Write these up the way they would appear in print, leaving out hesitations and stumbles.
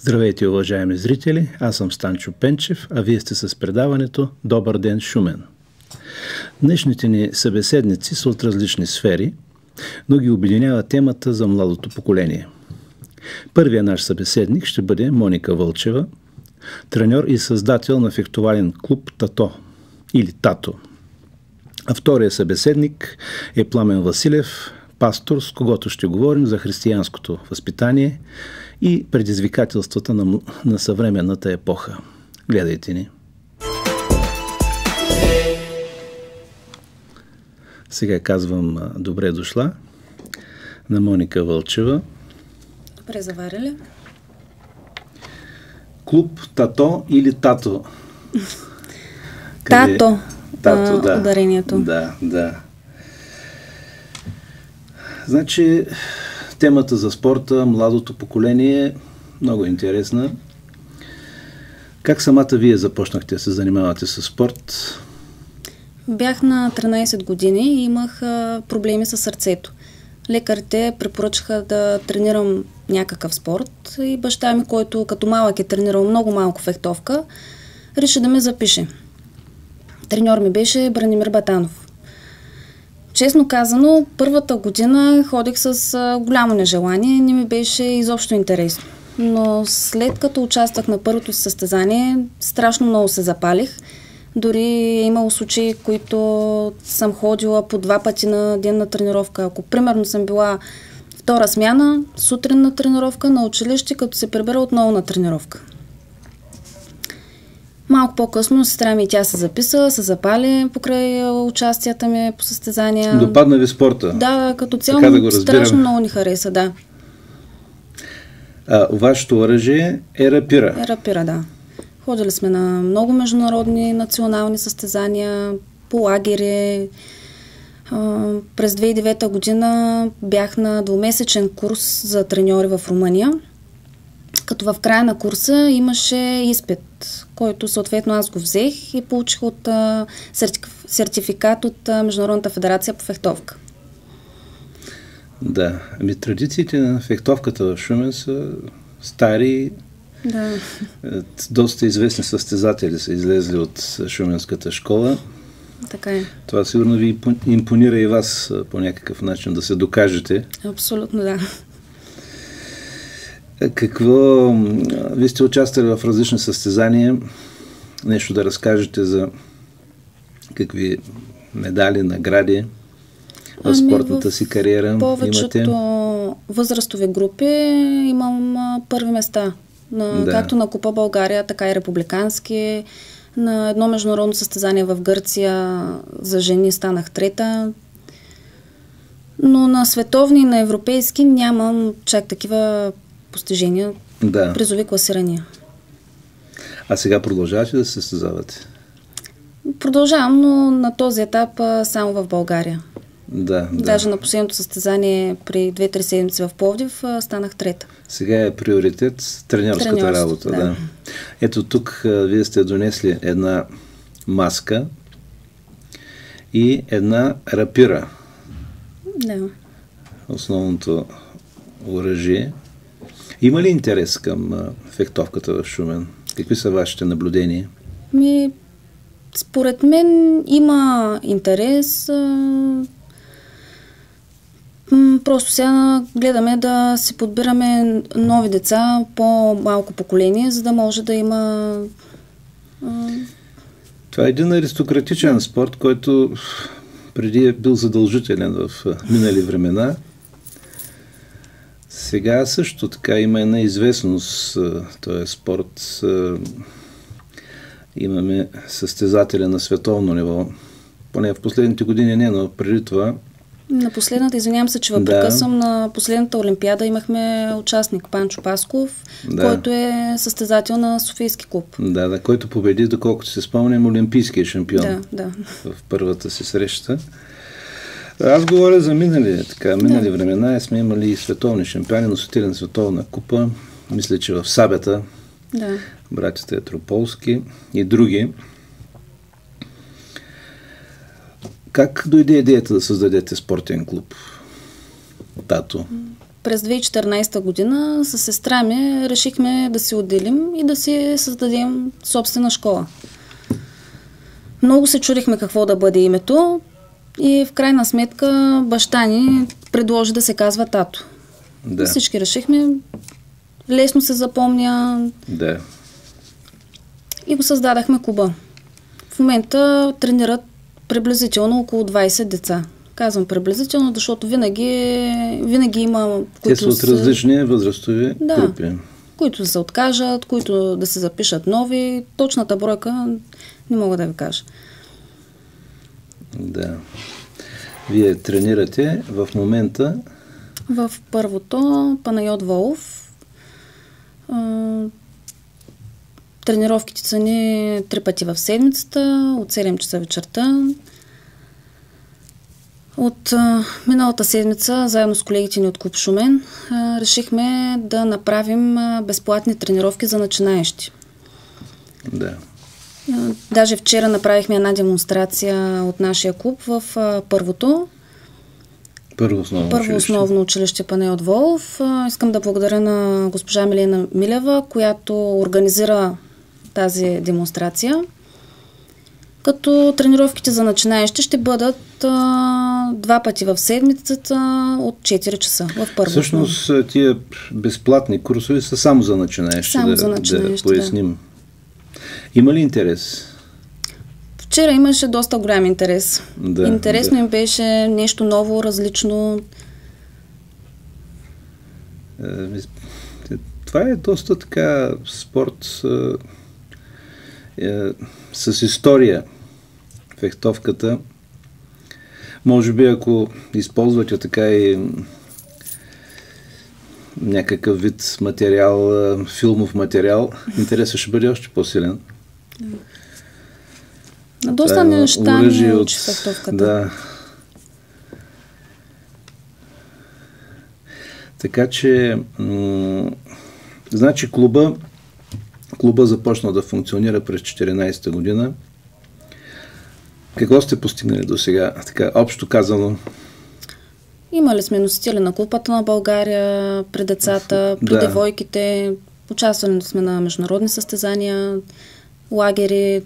Здравейте, уважаеми зрители! Аз съм Станчо Пенчев, а вие сте с предаването Добър ден, Шумен. Днешните ни събеседници са от различни сфери, но ги обединява темата за младото поколение. Първият наш събеседник ще бъде Моника Вълчева, треньор и създател на фехтовален клуб ТАТО или ТАТО. А вторият събеседник е Пламен Василев, пастор, с когото ще говорим за християнското възпитание и предизвикателствата на съвременната епоха. Гледайте ни! Сега казвам добре дошла на Моника Вълчева. Добре заварили. Клуб ТАТО или ТАТО? ТАТО. ТАТО, да. Ударението. Да. Значи, темата за спорта, младото поколение е много интересна. Как самата вие започнахте да се занимавате с спорт? Бях на 13 години и имах проблеми с сърцето. Лекарите препоръчаха да тренирам някакъв спорт и баща ми, който като малък е тренирал много малко фехтовка, реши да ме запише. Треньор ми беше Бранимир Батанов. Честно казано, първата година ходих с голямо нежелание, не ми беше изобщо интересно. Но след като участвах на първото си състезание, страшно много се запалих. Дори е имало случаи, които съм ходила по 2 пъти на ден на тренировка. Ако примерно съм била втора смяна, сутрин на тренировка, на училище, като се прибера отново на тренировка. Малко по-късно сестра ми и тя се записа, се запали покрай участията ми по състезания. Допадна ви спорта? Да, като цяло страшно много ни хареса, да. Вашето оръжие е рапира? Е рапира, да. Ходили сме на много международни национални състезания, по лагери. През 2009 година бях на 2-месечен курс за треньори в Румъния, като в края на курса имаше изпит, който съответно аз го взех и получих от сертификат от Международната федерация по фехтовка. Да, традициите на фехтовката в Шумен са стари. Да. Доста известни състезатели са излезли от Шуменската школа. Така е. Това сигурно ви импонира и вас по някакъв начин да се докажете. Абсолютно, да. Вие сте участвали в различни състезания. Нещо да разкажете за какви медали, награди в спортната си кариера имате? В повечето възрастови групи имам първи места. Както на Купа България, така и републикански. На едно международно състезание в Гърция за жени станах 3-та. Но на световни и на европейски нямам чак такива постижения, призови класирания. А сега продължавате да се състезавате? Продължавам, но на този етап само в България. Да. Даже на последното състезание при 2-3 седмици в Пловдив станах 3-та. Сега е приоритет треньорската работа. Да. Ето тук вие сте донесли една маска и една рапира. Да. Основното оръжие. Има ли интерес към фехтовката в Шумен? Какви са вашите наблюдения? Според мен има интерес. Просто сега гледаме да си подбираме нови деца, по-малко поколение, за да може да има... Това е един аристократичен спорт, който преди е бил задължителен в минали времена. Сега също така има една известност, този спорт. Имаме състезателя на световно ниво. Поне в последните години не, но преди това. На последната, извинявам се, че прекъсвам, на последната Олимпиада имахме участник Панчо Пасков, който е състезател на Софийски клуб. Да, който победи, доколкото се спомням, олимпийския шампион в първата си среща. Аз говоря за минали времена. Сме имали световни шампиони, носители на световна купа. Мисля, че в Сабета, братята Етрополски и други. Как дойде идеята да създадете спортен клуб ТАТО? през 2014 година с сестра ми решихме да се отделим и да си създадем собствена школа. Много се чудихме какво да бъде името и в крайна сметка баща ни предложи да се казва Тато. Да. Всички решихме, лесно се запомня. Да. И го създадахме клуба. В момента тренират приблизително около 20 деца. Казвам приблизително, защото винаги има... Те са от различни възрастови групи. Които се откажат, които да се запишат нови. Точната бройка не мога да ви кажа. Да. Вие тренирате в момента? В първото Панайот Волов. Тренировките са ни 3 пъти в седмицата, от 7 часа вечерта. От миналата седмица, заедно с колегите ни от клуб Шумен, решихме да направим безплатни тренировки за начинаещи. Да. Даже вчера направихме една демонстрация от нашия клуб в първото. Първо основно училище Панайот Волов. Искам да благодаря на госпожа Милена Милева, която организира тази демонстрация. Като тренировките за начинаещи ще бъдат 2 пъти в седмицата от 4 часа в първо. Всъщност тия безплатни курсове са само за начинаещи. Да поясним. Има ли интерес? Вчера имаше доста голям интерес. Интересно им беше нещо ново, различно. Това е доста така спорт с история. Фехтовката. Може би ако използвате така и някакъв вид материал, филмов материал, интересът ще бъде още по-силен. Доста неща ми учи фехтовката. Да. Така че значи клуба започна да функционира през 2014 година. Какво сте постигнали до сега, така общо казано? Имали сме носители на Купата на България, при децата, при девойките. Участвали сме на международни състезания, лагери.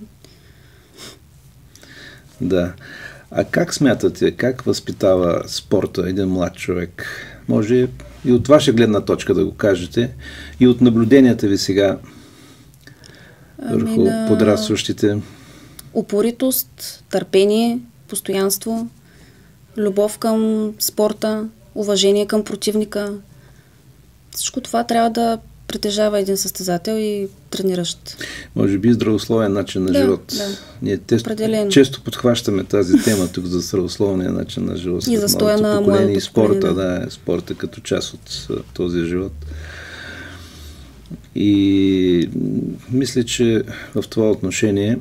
Да. А как смятате, как възпитава спорта един млад човек? Може и от ваша гледна точка да го кажете, и от наблюденията ви сега върху подрастващите. Упоритост, търпение, постоянство, любов към спорта, уважение към противника. Всичко това трябва да притежава един състезател и трениращ. Може би здравословен начин на живот. Да. Ние често подхващаме тази тема тук за здравословния начин на живот. И застоя на поколение и спорта, спорта като част от този живот. И мисля, че в това отношение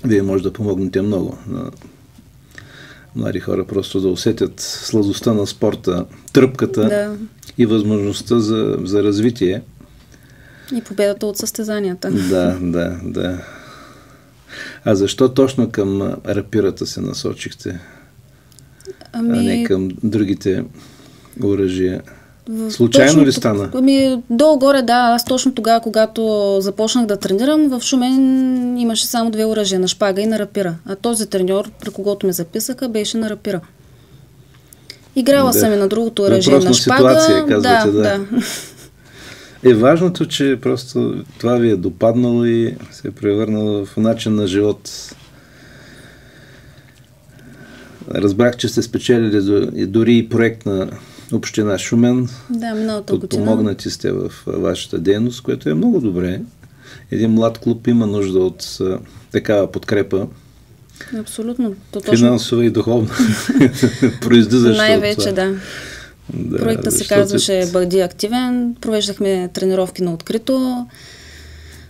вие може да помогнете много на млади хора просто да усетят сладостта на спорта, тръпката и възможността за развитие. И победата от състезанията. Да. А защо точно към рапирата се насочихте? А не към другите оръжия? Случайно ли стана? Долу-горе, аз точно тогава, когато започнах да тренирам, в Шумен имаше само 2 оръжия, на шпага и на рапира. А този треньор, при когото ме записаха, беше на рапира. Играла съм и на другото оръжие, на шпага. Ситуация, казвате, да. Важното, че просто това ви е допаднало и се е превърнало в начин на живот. Разбрах, че сте спечелили дори и проект на Община Шумен. Да, миналата година. Подпомогнати сте в вашата дейност, което е много добре. Един млад клуб има нужда от такава подкрепа. Абсолютно. Финансова и духовна. Произлизащо най-вече, да. Проектът се казваше Бъди активен. Провеждахме тренировки на открито.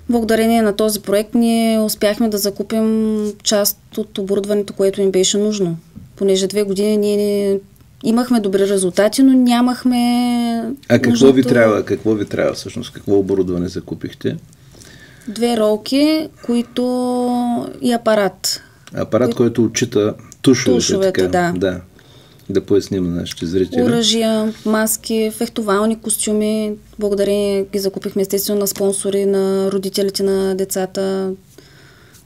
Благодарение на този проект ние успяхме да закупим част от оборудването, което им беше нужно. Понеже 2 години ние имахме добри резултати, но нямахме... А какво ви трябва? Какво ви трябва всъщност? Какво оборудване закупихте? 2 ролки, които и апарат. Апарат, който отчита тушовете. Да. Да поясним на нашите зрители. Оръжия, маски, фехтовални костюми. Благодарение ги закупихме естествено на спонсори, на родителите на децата,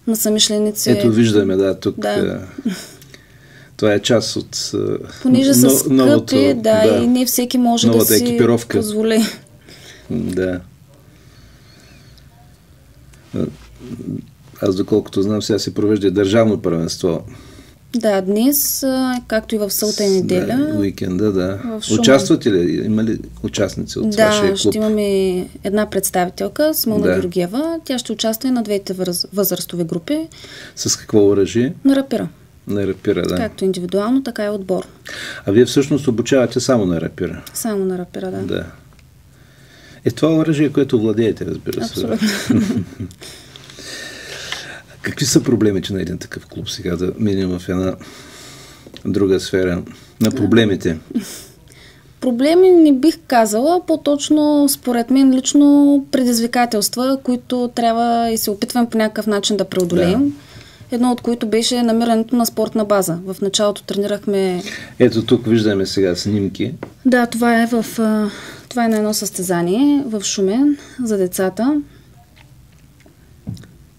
на самишленици. Ето виждаме, да, тук да. Това е част от понеже са скъпи, да, и не всеки може да си екипировка. Позволи. Да. Аз доколкото знам, сега се провежда държавно първенство. Да, днес, както и в събота и неделя. Да, уикенда, да. Участвате ли? Има ли участници от вашия клуб? Да, ще имаме една представителка, Смолна Георгиева. Тя ще участва и на двете възрастови групи. С какво оръжие? На рапира. На рапира, да. Както индивидуално, така и отбор. А вие всъщност обучавате само на рапира? Само на рапира, да. Да. Това оръжие, което владеете, разбира се. Абсолютно. Какви са проблемите на един такъв клуб сега, да минем в една друга сфера на проблемите? Проблеми не бих казала, по-точно според мен лично предизвикателства, които трябва и се опитвам по някакъв начин да преодолеем. Да. Едно от които беше намирането на спортна база. В началото тренирахме... Ето тук виждаме сега снимки. Да, това е на едно състезание в Шумен за децата.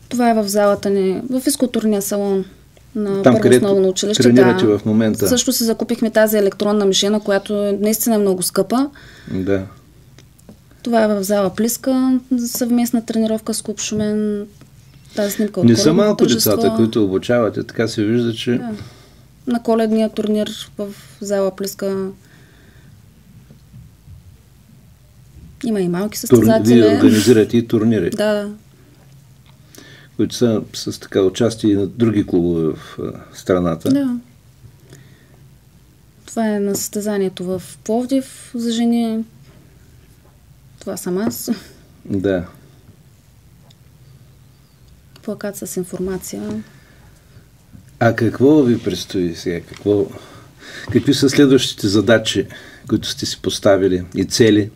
Това е в залата ни, в физкултурния салон на първо основно училище. Тренирате в момента. Също си закупихме тази електронна мишена, която наистина е много скъпа. Да. Това е в зала Плиска, съвместна тренировка с клуб Шумен. Тази снимка от не са малко децата, които обучавате, така се вижда, че... Да. На коледния турнир в зала Плиска има и малки състезатели. Вие организирате и турнири. Да. Които са с така участие и на други клубове в страната. Да. Това е на състезанието в Пловдив за жени. Това съм аз. Да. Плакат с информация. А какво ви предстои сега? Какви са следващите задачи, които сте си поставили и цели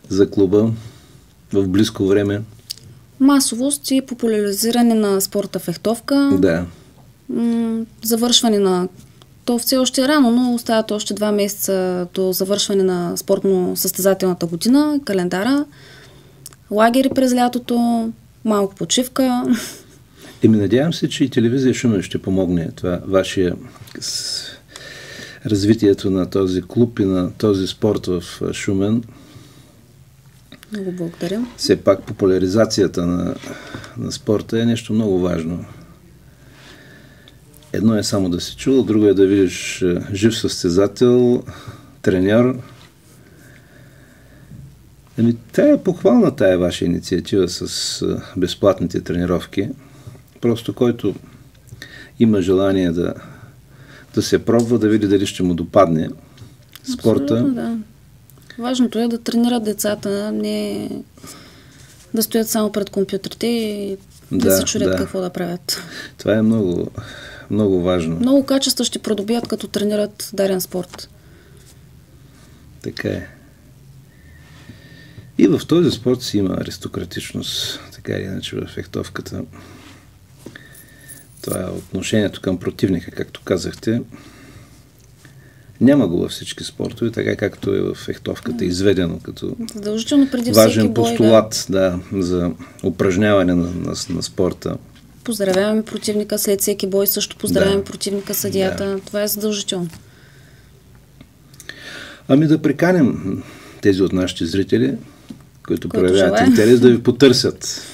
за клуба в близко време? Масовост и популяризиране на спорта фехтовка. Да. Завършване на... То все още е рано, но остават още 2 месеца до завършване на спортно-състезателната година, календара. Лагери през лятото, малко почивка. Надявам се, че и телевизия Шумен ще помогне това вашия развитието на този клуб и на този спорт в Шумен. Много благодаря. Все пак популяризацията на спорта е нещо много важно. Едно е само да си чул, друго е да видиш жив състезател, треньор. Тая е похвална, тая ваша инициатива с безплатните тренировки. Просто който има желание да се пробва, да види дали ще му допадне спорта. Абсолютно, да. Важното е да тренират децата, не да стоят само пред компютрите и да се чудят какво да правят. Това е много, много важно. Много качества ще придобият, като тренират даден спорт. Така е. И в този спорт си има аристократичност, така или иначе в фехтовката. Това е отношението към противника, както казахте. Няма го във всички спортове, така както е в фехтовката, изведено като важен постулат за упражняване на спорта. Поздравяваме противника след всеки бой, също поздравяваме противника, съдията. Да. Това е задължително. Да приканим тези от нашите зрители, които проявяват интерес, да ви потърсят.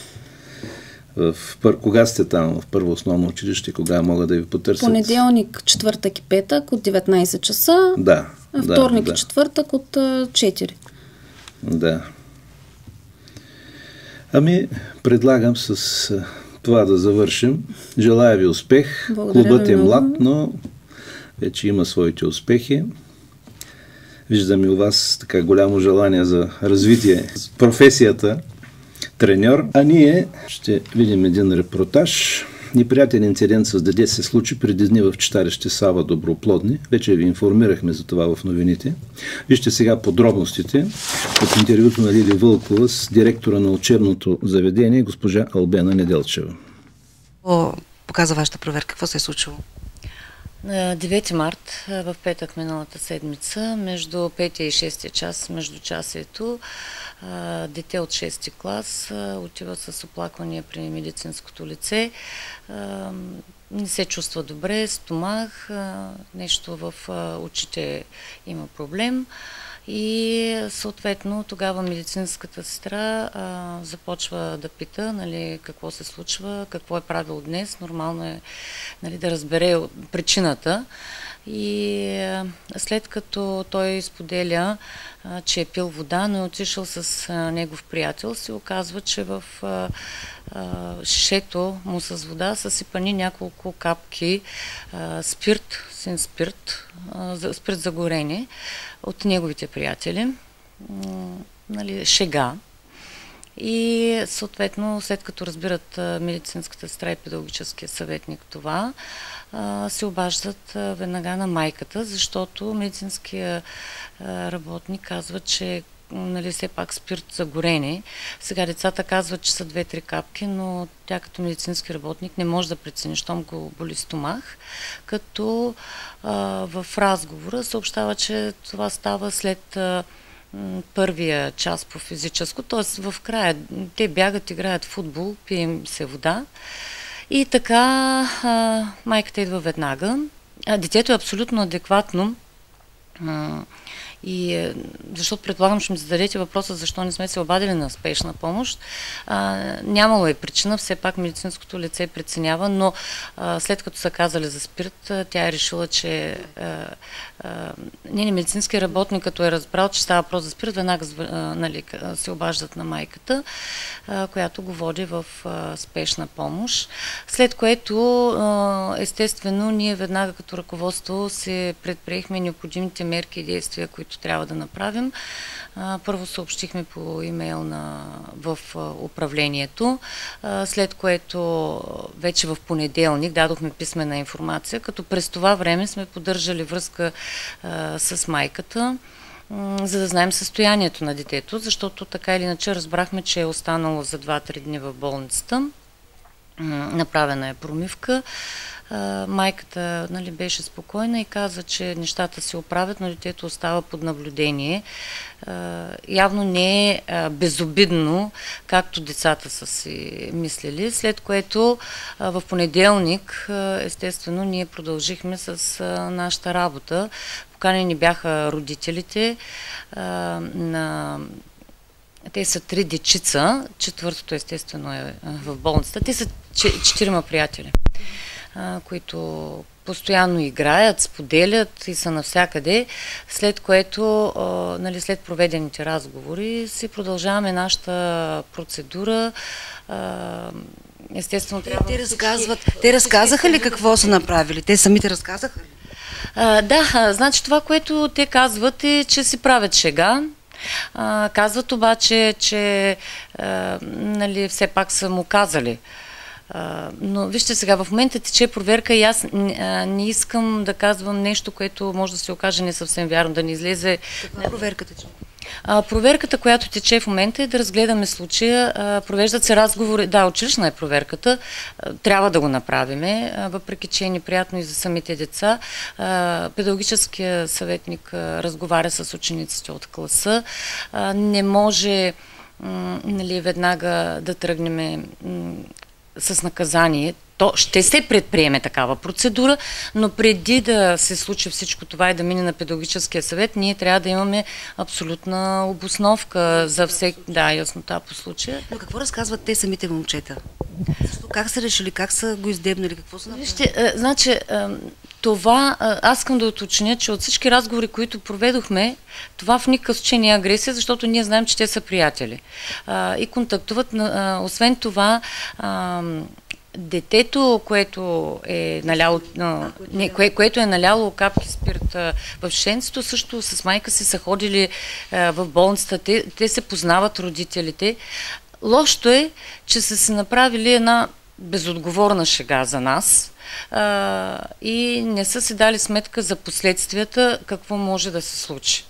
Кога сте там в първо основно училище, кога могат да ви потърсят? Понеделник, четвъртък и петък от 19 часа, а вторник и четвъртък от 4. Да. Предлагам с това да завършим. Желая ви успех. Клубът е млад, но вече има своите успехи. Виждам и у вас така голямо желание за развитие с професията треньор. А ние ще видим един репортаж. Неприятен инцидент с дете се случи преди дни в читалище Сава Доброплодни. Вече ви информирахме за това в новините. Вижте сега подробностите от интервюто на Лили Вълкова с директора на учебното заведение, госпожа Албена Неделчева. Показа вашата проверка. Какво се е случило? На 9 март, в петък миналата седмица, между 5 и 6 час, между часието, дете от 6 клас отива с оплаквания при медицинското лице. Не се чувства добре, стомах, нещо в очите има проблем. И съответно тогава медицинската сестра започва да пита, нали, какво се случва, какво е правил днес. Нормално е, нали, да разбере причината. И след като той споделя, че е пил вода, но е отишъл с негов приятел, се оказва, че в шишето му с вода са сипани няколко капки спирт, син спирт, спирт за горене от неговите приятели. Нали, шега. И съответно, след като разбират медицинската сестра и педагогическия съветник това, се обаждат веднага на майката, защото медицинския работник казва, че, нали, все пак спирт за горене. Сега децата казват, че са 2-3 капки, но тя като медицински работник не може да прецени, щом го боли стомах, като в разговора съобщава, че това става след първия час по физическо, т.е. в края те бягат, играят футбол, пием се вода и така майката идва веднага. Детето е абсолютно адекватно и защото предполагам, ще ми зададете въпроса защо не сме се обадили на спешна помощ. Нямало е причина, все пак медицинското лице преценява, но след като са казали за спирт, тя е решила, че медицинският работник, като е разбрал, че става въпрос за спирт, веднага, нали, се обаждат на майката, която го води в спешна помощ. След което, естествено, ние веднага като ръководство се предприехме необходимите мерки и действия, които трябва да направим. Първо съобщихме по имейл в управлението, след което вече в понеделник дадохме писмена информация, като през това време сме поддържали връзка с майката, за да знаем състоянието на детето, защото така или иначе разбрахме, че е останало за 2-3 дни в болницата. Направена е промивка. Майката, нали, беше спокойна и каза, че нещата се оправят, но детето остава под наблюдение. Явно не е безобидно, както децата са си мислили, след което в понеделник, естествено, ние продължихме с нашата работа. Поканени бяха родителите те са 3 дечица, четвъртото естествено е в болницата. Те са 4 приятели, които постоянно играят, споделят и са навсякъде, след което, нали, след проведените разговори, си продължаваме нашата процедура. Естествено, Те разказаха ли какво са направили? Те самите разказаха ли? Да, значи това, което те казват е, че си правят шега. Казват обаче, че нали, все пак са му казали. Но вижте сега, в момента тече проверка и аз не искам да казвам нещо, което може да се окаже не съвсем вярно, да не излезе. Каква проверка тече? Проверката, която тече в момента, е да разгледаме случая. Провеждат се разговори. Да, училищна е проверката. Трябва да го направиме, въпреки че е неприятно и за самите деца. Педагогическия съветник разговаря с учениците от класа. Не може, нали, веднага да тръгнем с наказание. То ще се предприеме такава процедура, но преди да се случи всичко това и да мине на педагогическия съвет, ние трябва да имаме абсолютна обосновка за всеки, да, яснота по случая. Но какво разказват те самите момчета? Как са решили, как са го издебнали, какво са направили? Вижте, значи, това, аз искам да уточня, че от всички разговори, които проведохме, това в никакъв случай не е агресия, защото ние знаем, че те са приятели. И контактуват. Освен това, детето, което е наляло капки спирт в шишенцето, също с майка си са ходили в болницата. Те се познават, родителите. Лошото е, че са се направили една безотговорна шега за нас и не са си дали сметка за последствията, какво може да се случи.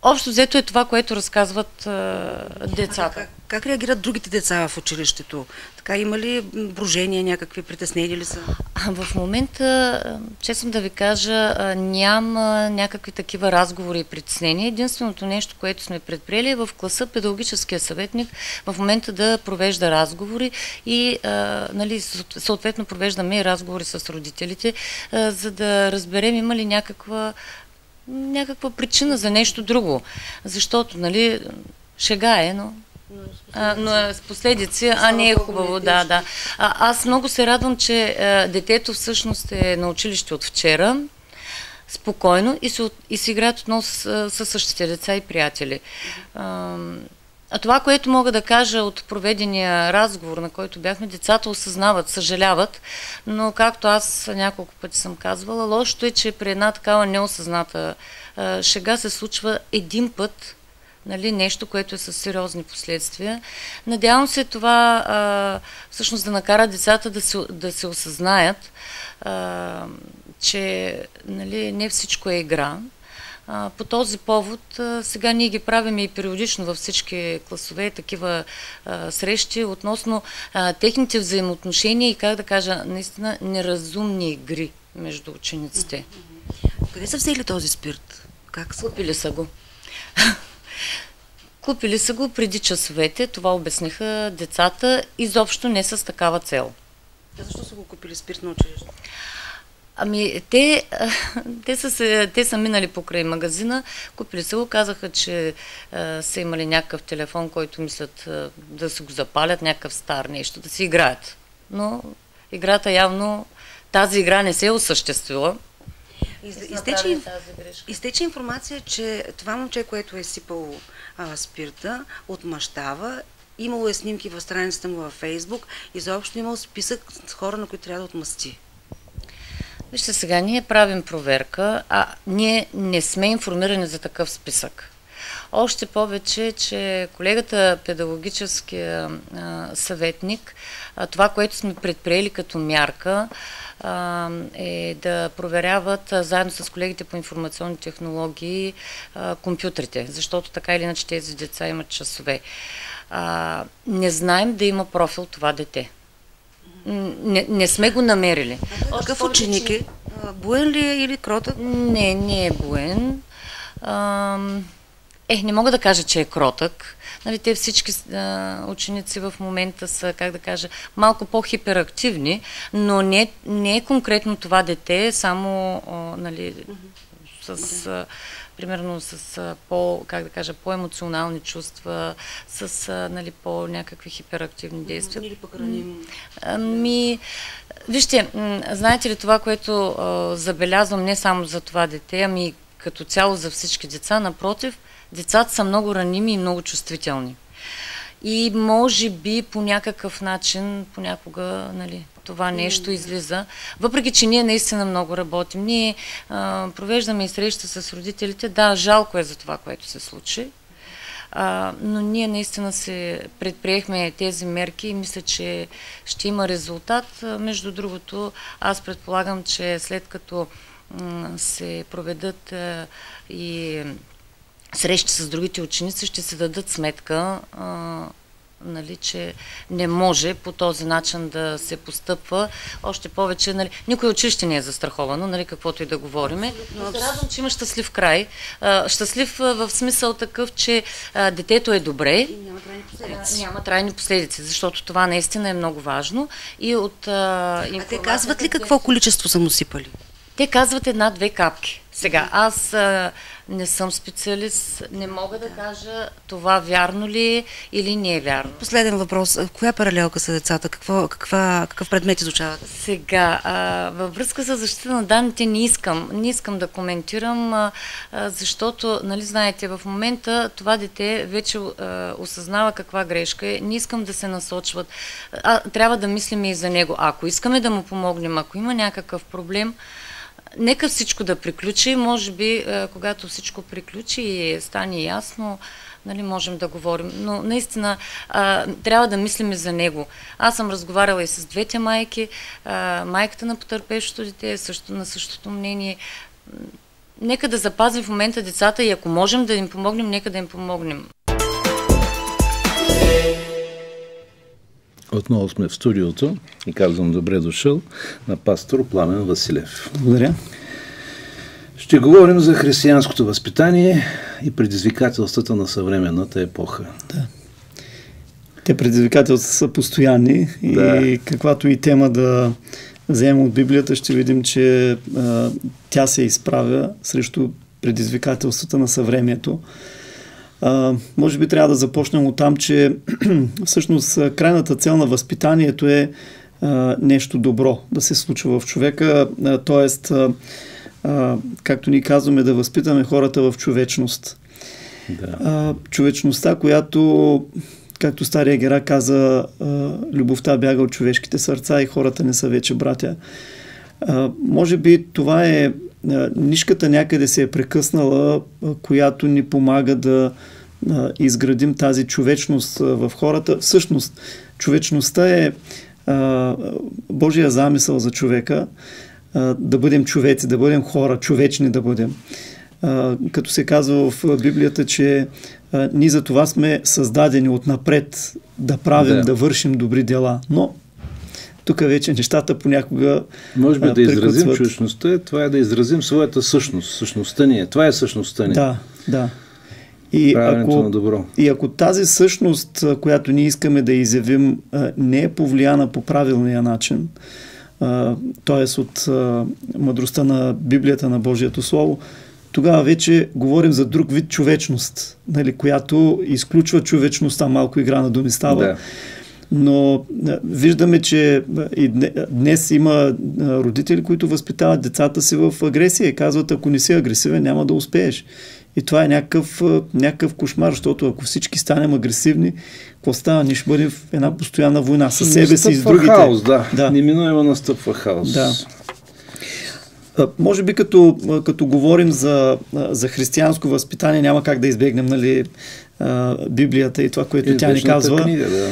Общо взето е това, което разказват децата. Как реагират другите деца в училището? Така, има ли брожения, някакви притеснения ли са? В момента, честно да ви кажа, няма някакви такива разговори и притеснения. Единственото нещо, което сме предприели е в класа педагогическия съветник в момента да провежда разговори и нали, съответно провеждаме и разговори с родителите, за да разберем има ли някаква причина за нещо друго. Защото, нали, шега е, но е с последици, не е хубаво. Да. Аз много се радвам, че детето всъщност е на училище от вчера, спокойно и се играят отново с същите деца и приятели. А това, което мога да кажа от проведения разговор, на който бяхме, децата осъзнават, съжаляват, но както аз няколко пъти съм казвала, лошото е, че при една такава неосъзната шега се случва един път, нали, нещо, което е със сериозни последствия. Надявам се това всъщност да накара децата да се осъзнаят, че, нали, не всичко е игра. По този повод сега ние ги правим и периодично във всички класове такива срещи относно техните взаимоотношения и, как да кажа, наистина неразумни игри между учениците. Къде са взели този спирт? Купили са го. Купили са го преди часовете, това обясниха децата, изобщо не с такава цел. Защо са го купили спирт на училище? Ами, те са минали покрай магазина, купили се го, казаха, че са имали някакъв телефон, който мислят да се го запалят, някакъв стар нещо, да си играят. Но играта явно, тази игра не се е осъществила. Изтече информация, че това момче, което е сипало спирта, отмъщава. Имало е снимки в страницата му във Фейсбук и заобщо имал списък с хора, на които трябва да отмъсти. Вижте, сега ние правим проверка, ние не сме информирани за такъв списък. Още повече, че колегата педагогическия съветник, това, което сме предприели като мярка, е да проверяват заедно с колегите по информационни технологии компютрите, защото така или иначе тези деца имат часове. Не знаем да има профил това дете. Не сме го намерили. Какъв ученик е? Буен ли е или кротък? Не е буен. Не мога да кажа, че е кротък. Нали, те всички ученици в момента са, как да кажа, малко по-хиперактивни, но не е конкретно това дете, само нали, примерно с по-емоционални чувства, с нали, по-някакви хиперактивни действия. Или пък раним. Вижте, знаете ли това, което забелязвам не само за това дете, ами като цяло за всички деца, напротив, децата са много раними и много чувствителни. И може би по някакъв начин, понякога, нали, това нещо излиза. Въпреки че ние наистина много работим. Ние провеждаме и среща с родителите. Да, жалко е за това, което се случи. Но ние наистина се предприехме тези мерки и мисля, че ще има резултат. Между другото, аз предполагам, че след като се проведат и срещи с другите ученици, ще се дадат сметка, нали, че не може по този начин да се постъпва. Още повече, нали, никой училище не е застраховано, нали, каквото и да говориме. Но се радвам, че има щастлив край. Щастлив в смисъл такъв, че детето е добре. И няма трайни последици. Няма трайни последици, защото това наистина е много важно. И от те казват ли какво количество са му сипали? Те казват 1-2 капки. Сега, аз не съм специалист, не мога да кажа това вярно ли е или не е вярно. Последен въпрос. В коя паралелка са децата? Какъв предмет изучават? Сега, във връзка с защита на данните не искам да коментирам, защото, нали знаете, в момента това дете вече осъзнава каква грешка е. Не искам да се насочват. Трябва да мислим и за него. Ако искаме да му помогнем, ако има някакъв проблем, нека всичко да приключи, може би, когато всичко приключи и стане ясно, нали, можем да говорим. Но наистина трябва да мислим и за него. Аз съм разговаряла и с двете майки. Майката на потърпевшото дете е на същото мнение. нека да запазим в момента децата и ако можем да им помогнем, нека да им помогнем. Отново сме в студиото и казвам добре дошъл на пастор Пламен Василев. Благодаря. Ще говорим за християнското възпитание и предизвикателствата на съвременната епоха. Да. Те предизвикателства са постоянни и каквато и тема да вземем от Библията, ще видим, че тя се изправя срещу предизвикателствата на съвремието. Може би трябва да започнем от там, че всъщност крайната цел на възпитанието е нещо добро да се случва в човека, т.е. както ни казваме, да възпитаме хората в човечност. Да. Човечността, която, както стария Гера каза, любовта бяга от човешките сърца и хората не са вече братя. Може би това е нишката някъде се е прекъснала, която ни помага да изградим тази човечност в хората. Всъщност, човечността е Божия замисъл за човека, да бъдем човеци, да бъдем хора, човечни да бъдем. Като се казва в Библията, че ние за това сме създадени отнапред да правим, да вършим добри дела. Но тук вече нещата понякога може би да изразим човечността, това е да изразим своята същност. Същността ни е. Това е същността ни. Да. И ако тази същност, която ние искаме да изявим, не е повлияна по правилния начин, т.е. от мъдростта на Библията, на Божието Слово, тогава вече говорим за друг вид човечност, нали, която изключва човечността, малко игра на думи става. Да. Но виждаме, че и днес има родители, които възпитават децата си в агресия и казват, ако не си агресивен, няма да успееш. И това е някакъв кошмар, защото ако всички станем агресивни, какво става? Ние ще бъдем в една постоянна война със себе си и с другите. Хаос, да. Неминуемо настъпва хаос. Да. Може би като говорим за християнско възпитание, няма как да избегнем, нали, Библията и това, което тя ни казва. Книга, да.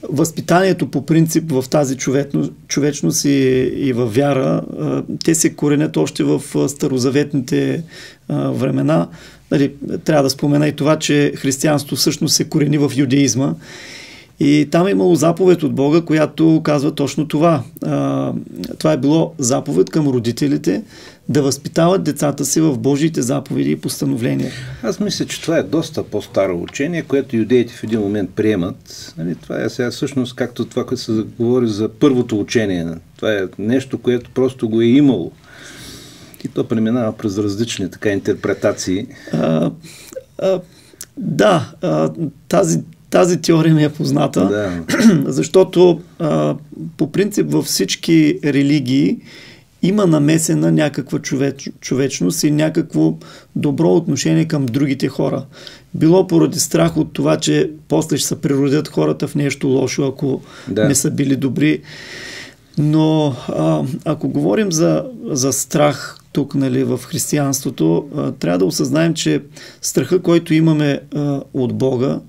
Възпитанието по принцип в тази човечност и във вяра, те се коренят още в старозаветните времена. Нали, трябва да спомена и това, че християнството всъщност се корени в юдеизма. И там е имало заповед от Бога, която казва точно това. Това е било заповед към родителите да възпитават децата си в Божиите заповеди и постановления. Аз мисля, че това е доста по-старо учение, което юдеите в един момент приемат. Нали, това е сега всъщност както това, което се говори за първото учение. Това е нещо, което просто го е имало. И то преминава през различни така интерпретации. Тази теория ми е позната, защото по принцип във всички религии има намесена някаква човечност и някакво добро отношение към другите хора. Било поради страх от това, че после ще се природят хората в нещо лошо, ако не са били добри. Но ако говорим за страх тук, нали, в християнството, трябва да осъзнаем, че страха, който имаме от Бога,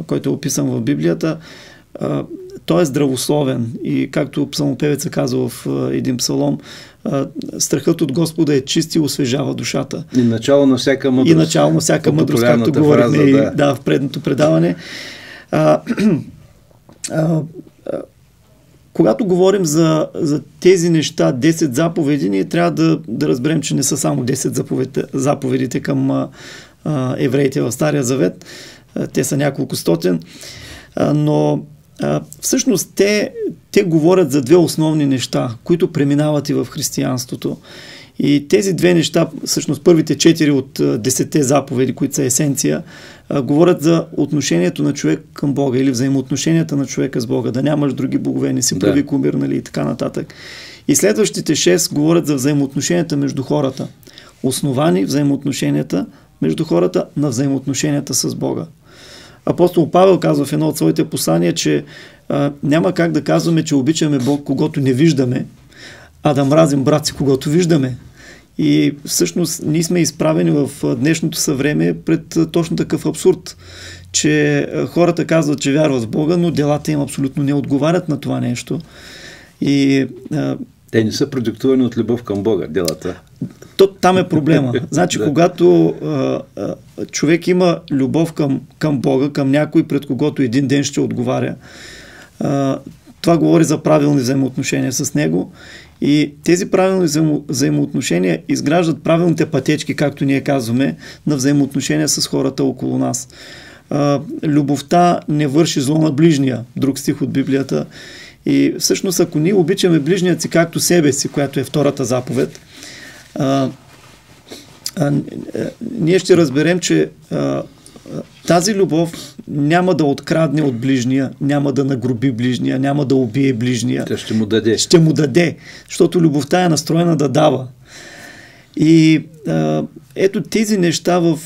който е описан в Библията, той е здравословен. И както псалмопевеца казва в един псалом, страхът от Господа е чист и освежава душата. И начало на всяка мъдрост. И начало на всяка мъдрост, както говорихме в предното предаване. Когато говорим за тези неща, 10 заповеди, ние трябва да разберем, че не са само 10 заповедите към евреите в Стария Завет. Те са няколко стотин, но всъщност те говорят за две основни неща, които преминават и в християнството. И тези две неща, всъщност първите 4 от 10 заповеди, които са есенция, говорят за отношението на човек към Бога или взаимоотношенията на човека с Бога, да нямаш други богове, не си прави кумир, нали, и така нататък. И следващите 6 говорят за взаимоотношенията между хората. Основани взаимоотношенията между хората на взаимоотношенията с Бога. Апостол Павел казва в едно от своите послания, че няма как да казваме, че обичаме Бог, когато не виждаме, а да мразим брат си, когато виждаме. И всъщност ние сме изправени в днешното съвремие пред точно такъв абсурд, че хората казват, че вярват в Бога, но делата им абсолютно не отговарят на това нещо. И Те не са продиктувани от любов към Бога, делата. Там е проблема. Значи, когато човек има любов към Бога, към някой, пред когото един ден ще отговаря, това говори за правилни взаимоотношения с него и тези правилни взаимоотношения изграждат правилните пътечки, както ние казваме, на взаимоотношения с хората около нас. Любовта не върши зло на ближния, друг стих от Библията. И всъщност, ако ние обичаме ближният си както себе си, която е втората заповед, ние ще разберем, че тази любов няма да открадне от ближния, няма да нагруби ближния, няма да убие ближния. Тя ще му даде. Ще му даде, защото любовта е настроена да дава. И ето тези неща в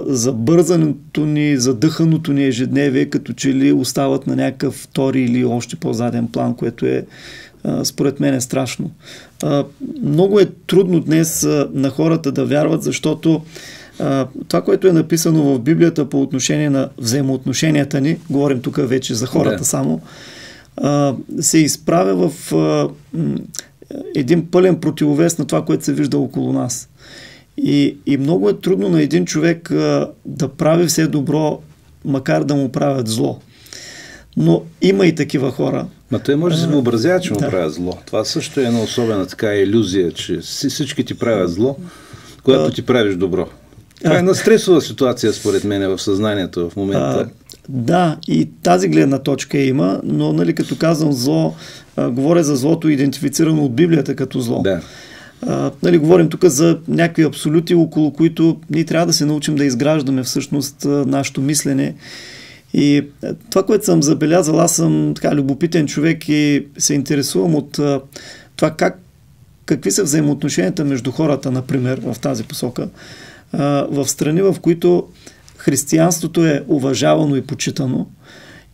забързаното ни, задъханото ни ежедневие, като че ли остават на някакъв втори или още по-заден план, което е според мен е страшно. Много е трудно днес на хората да вярват, защото това, което е написано в Библията по отношение на взаимоотношенията ни, говорим тук вече за хората само, се изправя в един пълен противовес на това, което се вижда около нас. И много е трудно на един човек да прави все добро, макар да му правят зло. Но има и такива хора. Ма той може да се въобразява, че му правят зло. Това също е една особена така илюзия, че всички ти правят зло, когато ти правиш добро. Това е една стресова ситуация, според мен, в съзнанието в момента. Да, и тази гледна точка има, но нали, като казвам зло, говоря за злото, идентифицирано от Библията като зло. Да. Нали, говорим тук за някакви абсолюти, около които ние трябва да се научим да изграждаме всъщност нашето мислене. И това, което съм забелязал, аз съм така любопитен човек и се интересувам от това какви са взаимоотношенията между хората, например, в тази посока. В страни, в които християнството е уважавано и почитано,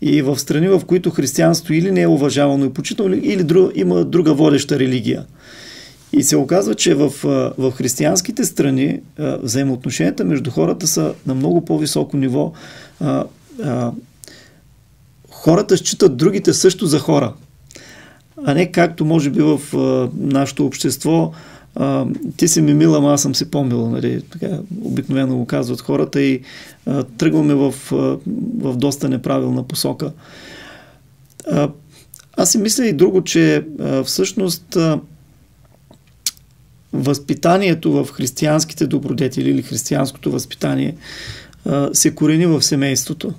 и в страни, в които християнството или не е уважавано и почитано, или има друга водеща религия. И се оказва, че в християнските страни взаимоотношенията между хората са на много по-високо ниво. Хората считат другите също за хора, а не както може би в нашето общество ти си ми мила, ама аз съм си по-мила, нали? Така, обикновено го казват хората и тръгваме в доста неправилна посока. Аз си мисля и друго, че всъщност възпитанието в християнските добродетели или християнското възпитание се корени в семейството.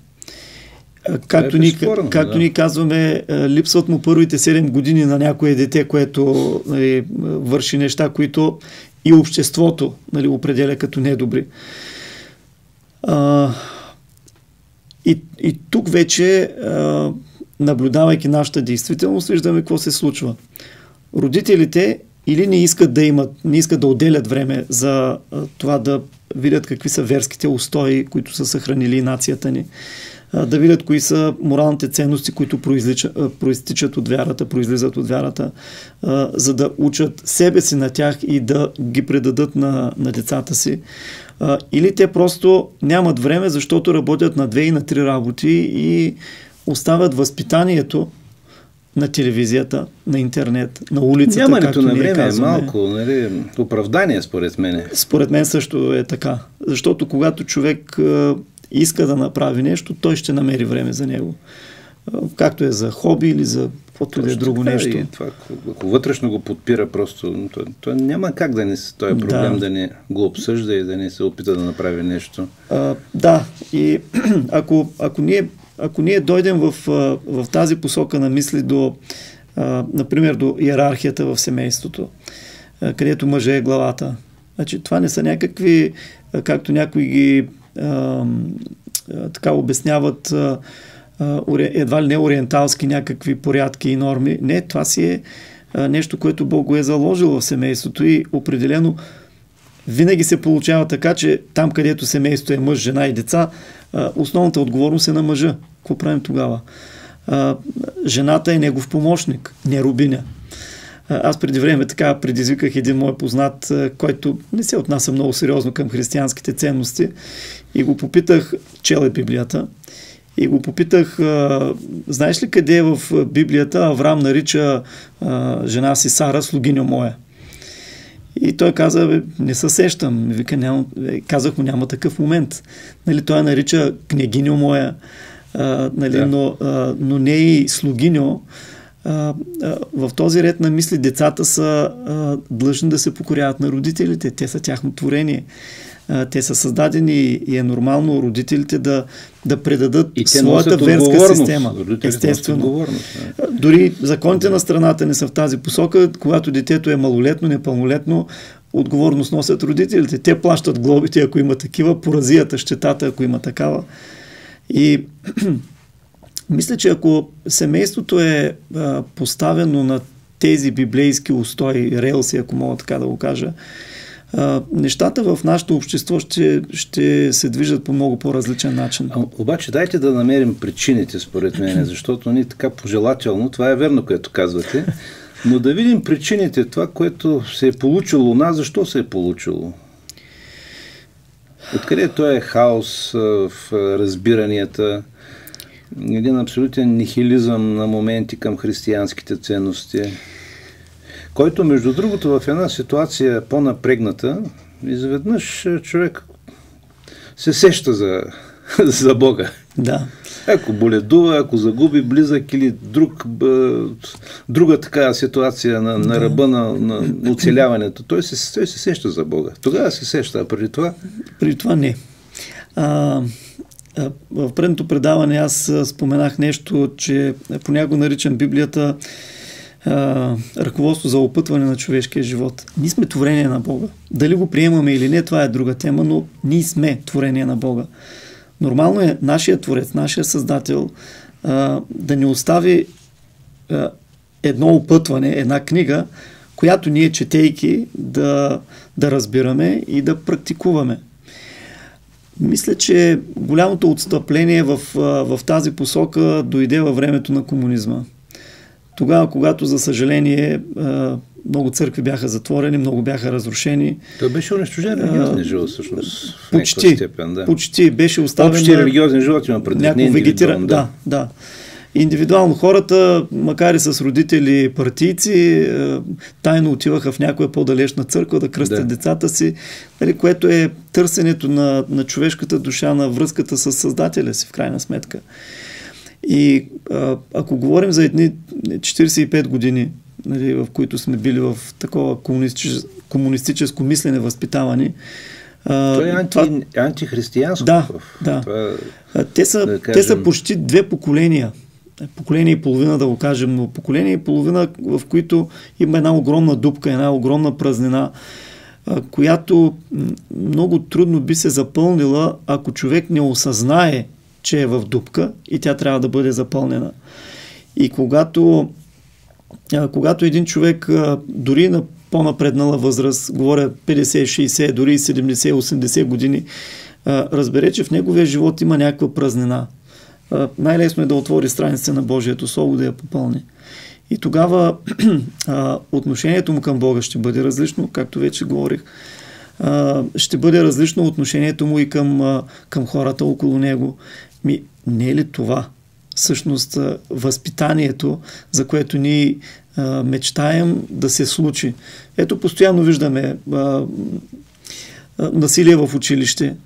Както ние казваме, липсват му първите 7 години на някое дете, което нали, върши неща, които и обществото нали, определя като недобри. И тук вече, наблюдавайки нашата действителност, виждаме какво се случва. Родителите или не искат да отделят време за това да видят какви са верските устои, които са съхранили нацията ни, да видят кои са моралните ценности, които произтичат от вярата, произлизат от вярата, за да учат себе си на тях и да ги предадат на децата си. Или те просто нямат време, защото работят на 2 и на 3 работи и оставят възпитанието на телевизията, на интернет, на улицата. Нямането на време е малко нали, оправдание, според мен. Според мен също е така. Защото когато човек иска да направи нещо, той ще намери време за него. Както е за хоби или за каквото и друго нещо. И това, ако вътрешно го подпира просто, то няма как да не този проблем да не го обсъжда и да не се опита да направи нещо. Да, и ако ние дойдем в тази посока на мисли до, например, до иерархията в семейството, където мъже е главата. Значи, това не са някакви, както някои ги така обясняват, едва ли не ориенталски някакви порядки и норми. Не, това си е нещо, което Бог го е заложил в семейството и определено винаги се получава така, че там, където семейството е мъж, жена и деца, основната отговорност е на мъжа. Какво правим тогава? Жената е негов помощник, не рубиня. Аз преди време така предизвиках един мой познат, който не се отнася много сериозно към християнските ценности и го попитах, чел е Библията И го попитах, знаеш ли къде в Библията Авраам нарича жена си Сара слугиня моя? И той каза, не се сещам. Вика, казах му, няма такъв момент. Нали, той нарича княгиньо моя, нали, но не и слугиньо. В този ред на мисли децата са длъжни да се покоряват на родителите. Те са тяхно творение. Те са създадени и е нормално родителите да предадат своята верска система. Естествено. Дори законите на страната не са в тази посока. Когато детето е малолетно, непълнолетно, отговорност носят родителите. Те плащат глобите, ако има такива, поразията, щетата, ако има такава. И мисля, че ако семейството е поставено на тези библейски устои, релси, ако мога така да го кажа, нещата в нашето общество ще се движат по много по-различен начин. Обаче дайте да намерим причините, според мен, защото ни така пожелателно, това е верно, което казвате, но да видим причините, това, което се е получило у нас, защо се е получило? Откъде той е хаос в разбиранията, един абсолютен нихилизъм на моменти към християнските ценности, който, между другото, в една ситуация по-напрегната, изведнъж човек се сеща за Бога. Да. Ако боледува, ако загуби близък или друга такава ситуация на ръба на оцеляването, той се сеща за Бога. Тогава се сеща, а преди това? Преди това не. В предното предаване аз споменах нещо, че понякога наричам Библията ръководство за опътване на човешкия живот. Ние сме творение на Бога. Дали го приемаме или не, това е друга тема, но ние сме творение на Бога. Нормално е нашия Творец, нашия Създател да ни остави едно опътване, една книга, която ние, четейки, да разбираме и да практикуваме. Мисля, че голямото отстъпление в тази посока дойде във времето на комунизма. Тогава, когато, за съжаление, много църкви бяха затворени, много бяха разрушени. Той беше унищожен религиозен живот, всъщност. Почти беше оставен. Общи религиозен живот има предвид, не индивидуално. Да. Индивидуално хората, макар и с родители партийци, тайно отиваха в някоя по-далечна църква да кръстят децата си, което е търсенето на човешката душа, на връзката с Създателя си, в крайна сметка. И ако говорим за едни 45 години, в които сме били в такова комунистическо мислене, възпитавани, това е антихристиянско. Да. Те са почти 2 поколения. Поколение и половина, да го кажем, но поколение и половина, в които има една огромна дупка, една огромна празнина, която много трудно би се запълнила, ако човек не осъзнае, че е в дупка и тя трябва да бъде запълнена. И когато един човек, дори на по-напреднала възраст, говоря 50, 60, дори 70, 80 години, разбере, че в неговия живот има някаква празнина. Най-лесно е да отвори страницата на Божието Слово, да я попълни. И тогава отношението му към Бога ще бъде различно, както вече говорих. Ще бъде различно отношението му и към хората около него. Не е ли това всъщност възпитанието, за което ние мечтаем да се случи? Ето, постоянно виждаме насилие в училище,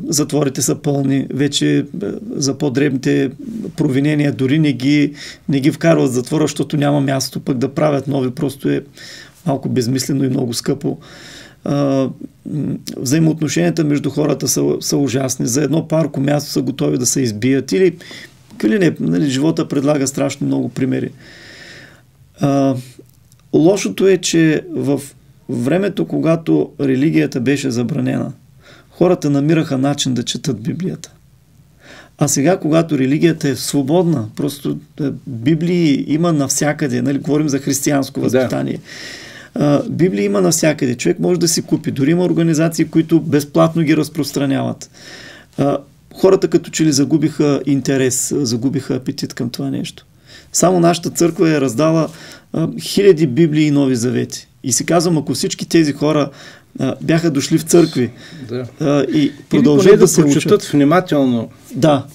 затворите са пълни, вече за по-дребните провинения дори не ги вкарват в затвора, защото няма място пък да правят нови, просто е малко безмислено и много скъпо. Взаимоотношенията между хората са ужасни. За едно парко място са готови да се избият или не, живота предлага страшно много примери. Лошото е, че в времето, когато религията беше забранена, хората намираха начин да четат Библията. А сега, когато религията е свободна, просто Библии има навсякъде, говорим за християнско възпитание. Библия има навсякъде. Човек може да си купи. Дори има организации, които безплатно ги разпространяват. Хората като че ли загубиха интерес, загубиха апетит към това нещо. Само нашата църква е раздала хиляди Библии и Нови Завети. И си казвам, ако всички тези хора бяха дошли в църкви и продължат да се прочитат внимателно да.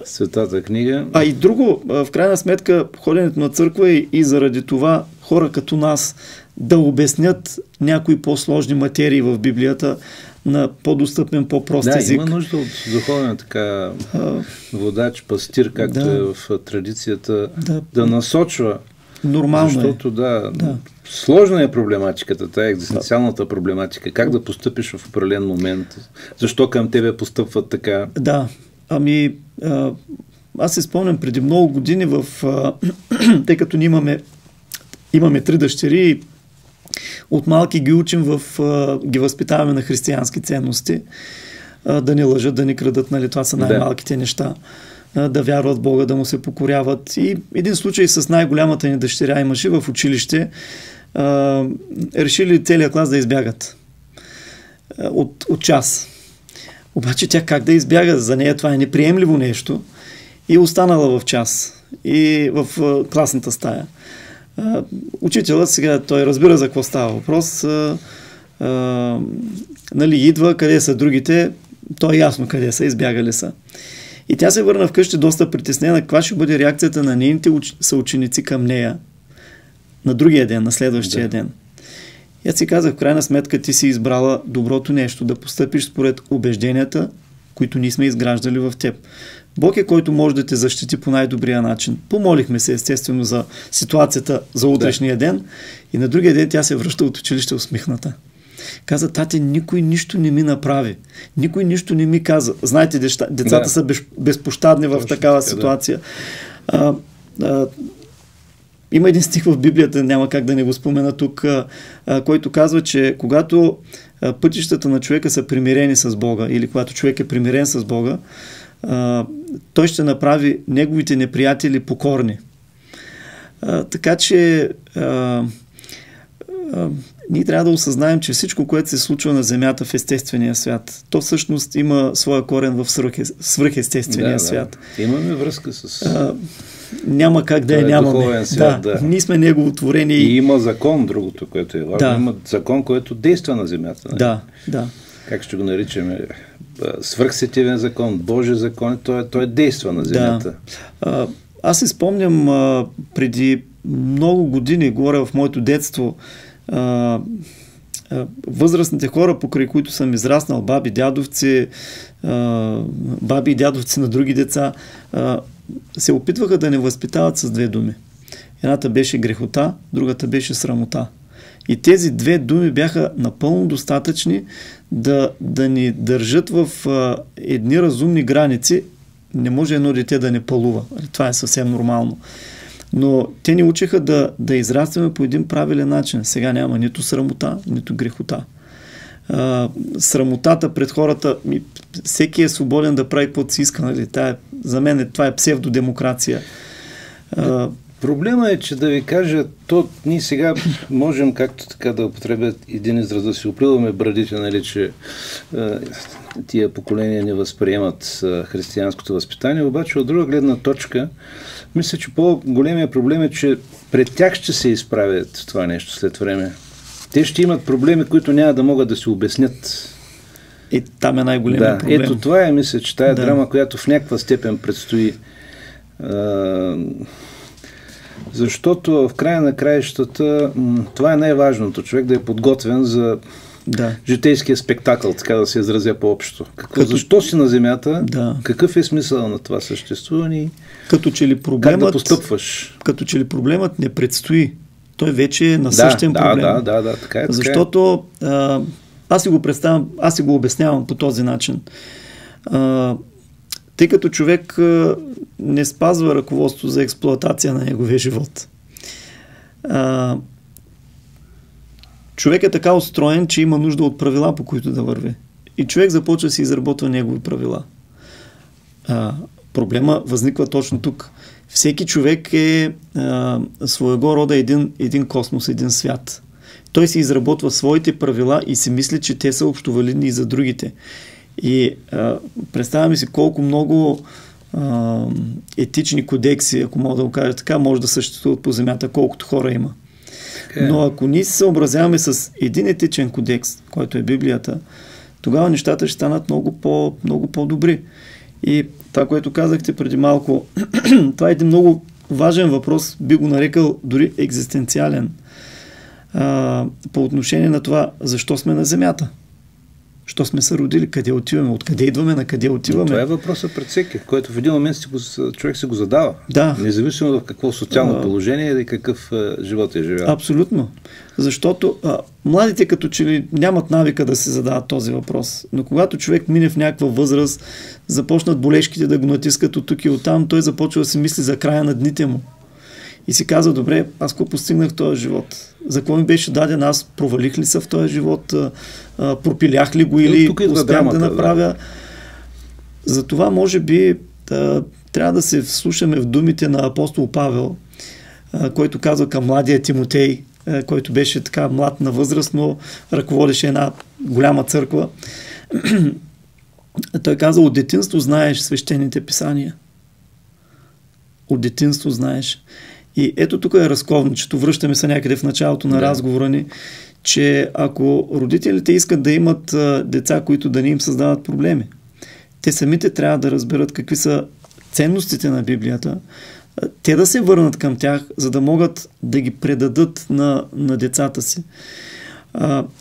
Светата книга. А и друго, в крайна сметка, ходенето на църква и заради това хора като нас да обяснят някои по-сложни материи в Библията на по-достъпен, по-прост език. Да, има нужда от духовен така водач, пастир, както е в традицията, да насочва. Нормално защото, сложна е проблематиката, тая екзистенциалната проблематика. Как да постъпиш в определен момент? Защо към тебе постъпват така? Да, аз се спомням преди много години тъй като имаме 3 дъщери, от малки ги учим ги възпитаваме на християнски ценности, да не лъжат, да не крадат, нали, това са най-малките неща, да вярват в Бога, да му се покоряват. И един случай с най-голямата ни дъщеря имаше в училище, решили целият клас да избягат от час. Обаче тя как да избяга? За нея това е неприемливо нещо и останала в час и в класната стая. Учителът сега, той разбира за какво става въпрос, нали, идва, къде са другите, то е ясно къде са, избягали са. И тя се върна вкъщи доста притеснена, каква ще бъде реакцията на нейните съученици към нея на другия ден, на следващия ден. И аз си казах, в крайна сметка ти си избрала доброто нещо, да постъпиш според убежденията, които ние сме изграждали в теб. Бог е, който може да те защити по най-добрия начин. Помолихме се естествено за ситуацията за утрешния ден и на другия ден тя се връща от училище усмихната. Каза, тати, никой нищо не ми направи. Никой нищо не ми каза. Знаете, децата са безпощадни в такава ситуация. Има един стих в Библията, няма как да не го спомена тук, който казва, че когато пътищата на човека са примирени с Бога или когато човек е примирен с Бога, той ще направи неговите неприятели покорни. Така че ние трябва да осъзнаем, че всичко, което се случва на Земята в естествения свят, то всъщност има своя корен в свръхестествения свят. Имаме връзка с... няма как да я нямаме. Свят, Ние сме негово творение. И има закон, другото, което е важно. Има закон, който действа на Земята. Как ще го наричаме? Свръхсетивен закон, Божий закон, той действа на Земята. Аз се спомням преди много години, говоря в моето детство, възрастните хора, покрай които съм израснал, баби, дядовци, баби и дядовци на други деца, се опитваха да не възпитават с 2 думи. Едната беше грехота, другата беше срамота. И тези 2 думи бяха напълно достатъчни да ни държат в едни разумни граници. Не може едно дете да не пълува. Това е съвсем нормално. Но те ни учеха да израстваме по един правилен начин. Сега няма нито срамота, нито грехота. Срамотата пред хората, всеки е свободен да прави каквото си иска. Нали? За мен това е псевдодемокрация. Проблема е, че да ви кажа, ние сега можем както така да употребят един израз, да си опливаме брадите, нали, че тия поколения не възприемат християнското възпитание, обаче от друга гледна точка, мисля, че по-големия проблем е, че пред тях ще се изправят това нещо след време. Те ще имат проблеми, които няма да могат да се обяснят. И там е най-големия проблем. Ето това е, мисля, че тая драма, която в някаква степен предстои. Защото в края на краищата това е най-важното. Човек да е подготвен за житейския спектакъл, така да се изразя по-общо. Защо си на Земята? Какъв е смисъл на това съществуване? Как да постъпваш? Като че ли проблемът не предстои. Той вече е насъщен проблем. Така е. Защото аз си го представям, аз си го обяснявам по този начин. Тъй като човек не спазва ръководство за експлоатация на неговия живот. Човек е така устроен, че има нужда от правила, по които да върви. И човек започва да си изработва негови правила. Проблема възниква точно тук. Всеки човек е своего рода един космос, един свят. Той си изработва своите правила и си мисли, че те са общовалидни и за другите. И представяме си колко много етични кодекси, ако мога да го кажа така, може да съществуват по Земята, колкото хора има. Но ако ние се съобразяваме с един етичен кодекс, който е Библията, тогава нещата ще станат много по-добри. И това, което казахте преди малко, това е един много важен въпрос, би го нарекал дори екзистенциален, по отношение на това, защо сме на земята. Що сме се родили, къде отиваме, откъде идваме, на къде отиваме. Но това е въпросът пред всеки, който в един момент човек се го задава. Да. Независимо в какво социално положение и какъв живот е живял. Абсолютно. Защото младите като че ли нямат навика да се задават този въпрос. Но когато човек мине в някаква възраст, започнат болешките да го натискат от тук и оттам, той започва да си мисли за края на дните му. И си казва, добре, аз какво постигнах в този живот? За какво ми беше даден? Аз провалих ли се в този живот? Пропилях ли го или успях да направя? Затова, може би, трябва да се вслушаме в думите на апостол Павел, който казва към младия Тимотей, който беше така млад на възраст, но ръководеше една голяма църква. Той каза, от детинство знаеш свещените писания. От детинство знаеш. И ето тук е разковничето. Връщаме се някъде в началото на разговора ни, че ако родителите искат да имат деца, които да не им създават проблеми, те самите трябва да разберат какви са ценностите на Библията, те да се върнат към тях, за да могат да ги предадат на децата си.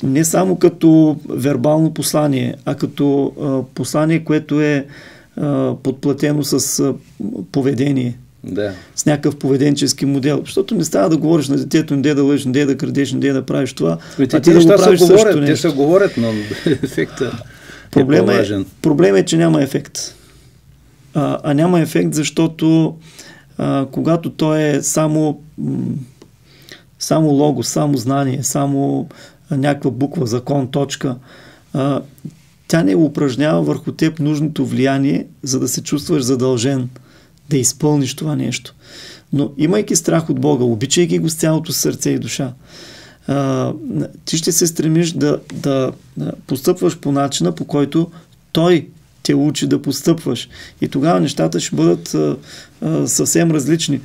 Не само като вербално послание, а като послание, което е подплатено с поведение. Да. С някакъв поведенчески модел. Защото не става да говориш на детето, не да лъжиш, не да крадеш, не да правиш това. Те неща се говорят, те се говорят, но ефектът е по-важен. Проблемът е, че няма ефект. А няма ефект, защото когато той е само лого, само знание, само някаква буква, закон, точка, тя не упражнява върху теб нужното влияние, за да се чувстваш задължен да изпълниш това нещо. Но имайки страх от Бога, обичайки го с цялото сърце и душа, ти ще се стремиш да постъпваш по начина, по който Той те учи да постъпваш. И тогава нещата ще бъдат съвсем различни.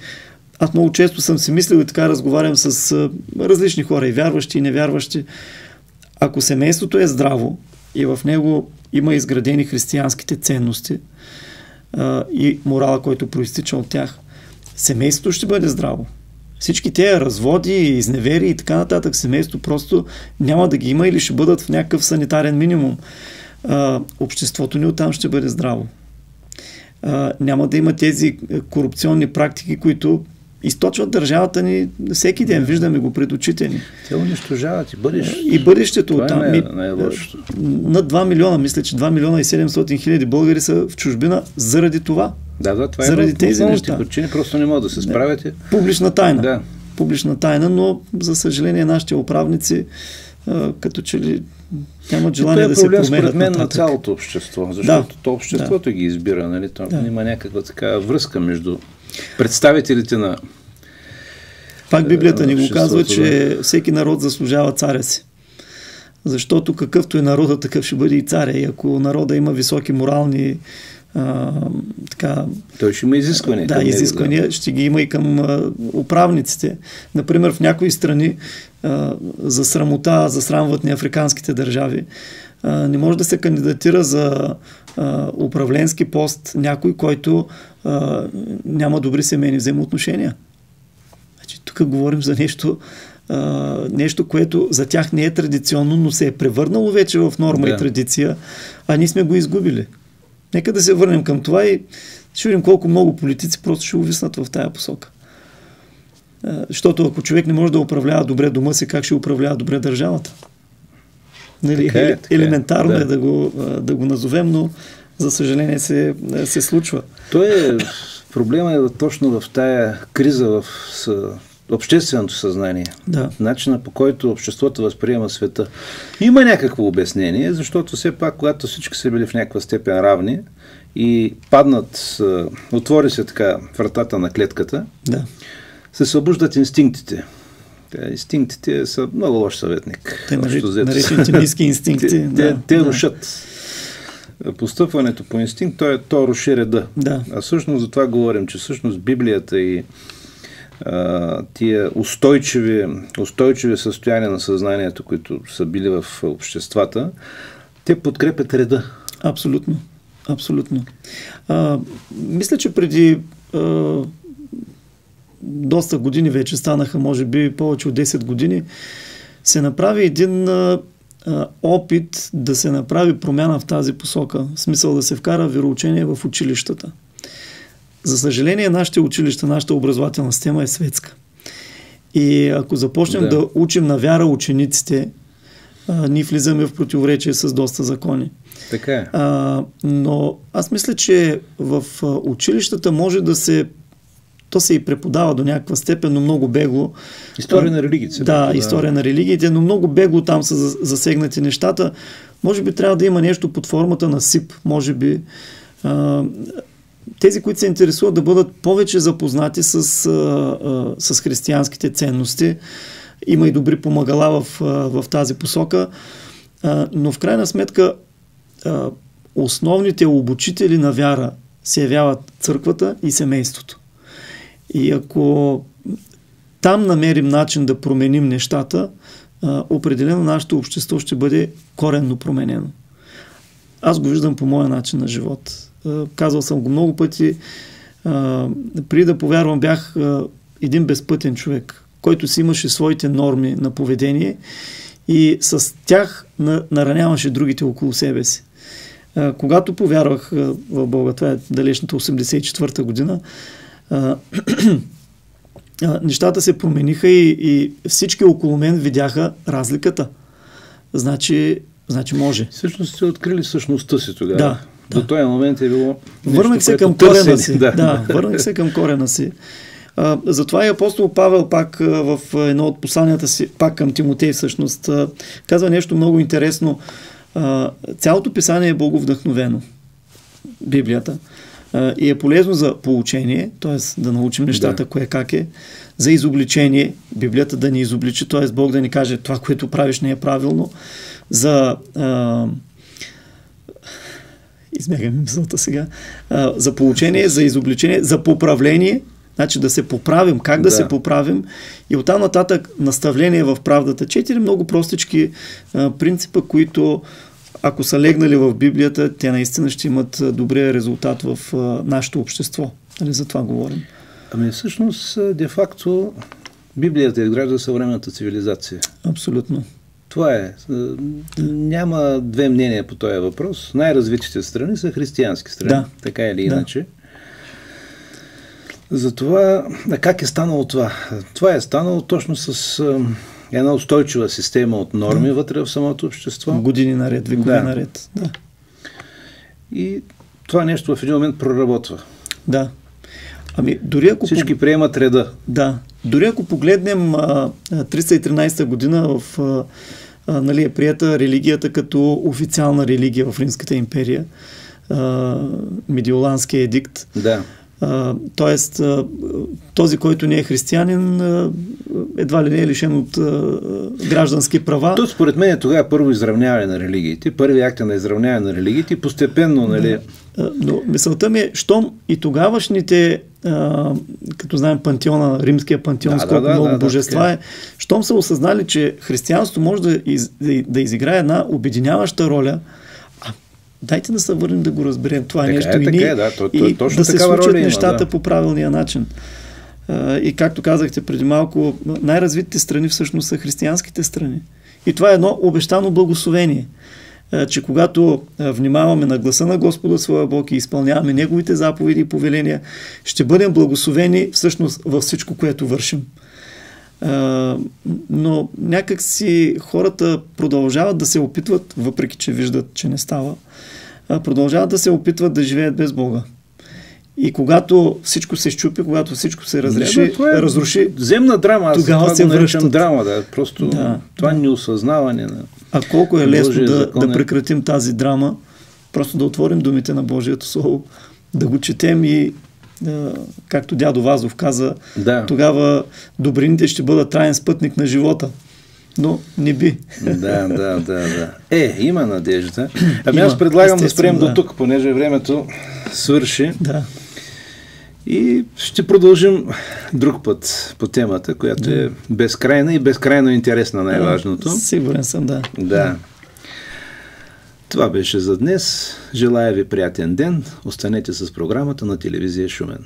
Аз много често съм си мислил и така разговарям с различни хора, и вярващи, и невярващи. Ако семейството е здраво и в него има изградени християнските ценности и морала, който проистича от тях, семейството ще бъде здраво. Всички тези разводи, изневери и така нататък, семейство просто няма да ги има или ще бъдат в някакъв санитарен минимум. Обществото ни оттам ще бъде здраво. Няма да има тези корупционни практики, които източват държавата ни всеки ден. Виждаме го пред очите ни. Те унищожават и бъдещето. И бъдещето оттам. Най-лошото. Над 2 милиона, мисля, че 2 милиона и 700 хиляди българи са в чужбина заради това. Да, това заради е тези неща. Причини просто не могат да се справят. Публична тайна. Да. Публична тайна, но за съжаление нашите управници като че ли нямат желание да се променят. Това е проблем според мен на цялото общество, защото то обществото ги избира. Нали? Има някаква така връзка между представителите на Пак Библията ни го казва, че всеки народ заслужава царя си. Защото какъвто е народът, такъв ще бъде и царя. И ако народа има високи морални той ще има изисквания. Да, изисквания ще ги има и към управниците. Например, в някои страни за срамота засрамват ни африканските държави. Не може да се кандидатира за управленски пост някой, който няма добри семейни взаимоотношения. Значи, тук говорим за нещо, което за тях не е традиционно, но се е превърнало вече в норма и традиция, а ние сме го изгубили. Нека да се върнем към това и ще видим колко много политици просто ще увиснат в тая посока. Защото ако човек не може да управлява добре дома си, как ще управлява добре държавата? Нали, елементарно е да го назовем, но за съжаление се случва. Проблема е точно в тая криза в общественото съзнание. Да. Начина, по който обществото възприема света. Има някакво обяснение, защото все пак, когато всички са били в някаква степен равни и паднат, отвори се така вратата на клетката, се събуждат инстинктите. Инстинктите са много лош съветник. Те наречените ниски инстинкти. Те рушат. Постъпването по инстинкт, то руши реда. Да. А всъщност за това говорим, че всъщност Библията и тия устойчиви състояния на съзнанието, които са били в обществата, те подкрепят реда. Абсолютно. Абсолютно. Мисля, че преди доста години вече станаха, може би повече от 10 години, се направи един опит да се направи промяна в тази посока. В смисъл да се вкара вероучение в училищата. За съжаление, нашите училища, нашата образователна система е светска. И ако започнем да учим на вяра учениците, ние влизаме в противоречие с доста закони. Така е. Но аз мисля, че в училищата може да се... То се и преподава до някаква степен, но много бегло. История на религиите. Да, история на религиите, но много бегло там са засегнати нещата. Може би трябва да има нещо под формата на СИП. Може би тези, които се интересуват, да бъдат повече запознати с християнските ценности. Има и добри помагала в тази посока. Но в крайна сметка основните обучители на вяра се явяват църквата и семейството. И ако там намерим начин да променим нещата, определено нашето общество ще бъде коренно променено. Аз го виждам по моя начин на живот. Казал съм го много пъти. Преди да повярвам, бях един безпътен човек, който си имаше своите норми на поведение и с тях нараняваше другите около себе си. Когато повярвах в Бога, това е далечната 84-та година, нещата се промениха и всички около мен видяха разликата. Значи може. Всъщност сте открили същността си тогава. Да. До този момент е било нещо, върнах се към корена си. Върнах се към корена си. Затова и апостол Павел пак в едно от посланията си, пак към Тимотей всъщност, казва нещо много интересно. Цялото писание е боговдъхновено. Библията. И е полезно за поучение, т.е. да научим нещата, кое как е, за изобличение, Библията да ни изобличи, т.е. Бог да ни каже това, което правиш не е правилно, за измягаме мисълта сега, за поучение, за изобличение, за поправление, значи да се поправим, как да се поправим и оттам нататък наставление в правдата. 4 много простички принципа, които ако са легнали в Библията, те наистина ще имат добрия резултат в нашето общество. Нали, за това говорим. Ами всъщност, де-факто, Библията изгражда съвременната цивилизация. Абсолютно. Това е. Няма две мнения по този въпрос. Най-развитите страни са християнски страни. Така или иначе. Затова, как е станало това? Това е станало точно с една устойчива система от норми вътре в самото общество. Години наред, векове наред. Да. И това нещо в един момент проработва. Да. Ами, дори ако всички приемат реда. Да. Дори ако погледнем 313 година нали, е приета религията като официална религия в Римската империя. Медиоланския едикт. Да. Тоест, този, който не е християнин, едва ли не е лишен от граждански права. То според мен е тогава първо изравняване на религиите, първи акт на изравняване на религиите и постепенно, нали... Но мисълта ми е, щом и тогавашните, като знаем пантеона, римския пантеон, с колко много божества е, щом са осъзнали, че християнството може да изиграе една обединяваща роля, дайте да се върнем да го разберем това нещо и да се случат нещата по правилния начин. И както казахте преди малко, най-развитите страни всъщност са християнските страни. И това е едно обещано благословение, че когато внимаваме на гласа на Господа своя Бог и изпълняваме Неговите заповеди и повеления, ще бъдем благословени всъщност във всичко, което вършим. Но някак си хората продължават да се опитват, въпреки че виждат, че не става, продължават да се опитват да живеят без Бога. И когато всичко се щупи, когато всичко се разруши, земна драма, аз тогава се връщат. Драма, просто това неосъзнаване на... А колко е лесно да прекратим тази драма, просто да отворим думите на Божието Слово, да го четем и както дядо Вазов каза, тогава добрините ще бъдат траен спътник на живота. Но не би. Да. Има надежда. Ами аз предлагам да спрем до тук, понеже времето свърши. Да. И ще продължим друг път по темата, която е безкрайна и безкрайно интересна, най-важното. Сигурен съм, да. Да. Това беше за днес. Желая ви приятен ден. Останете с програмата на телевизия Шумен.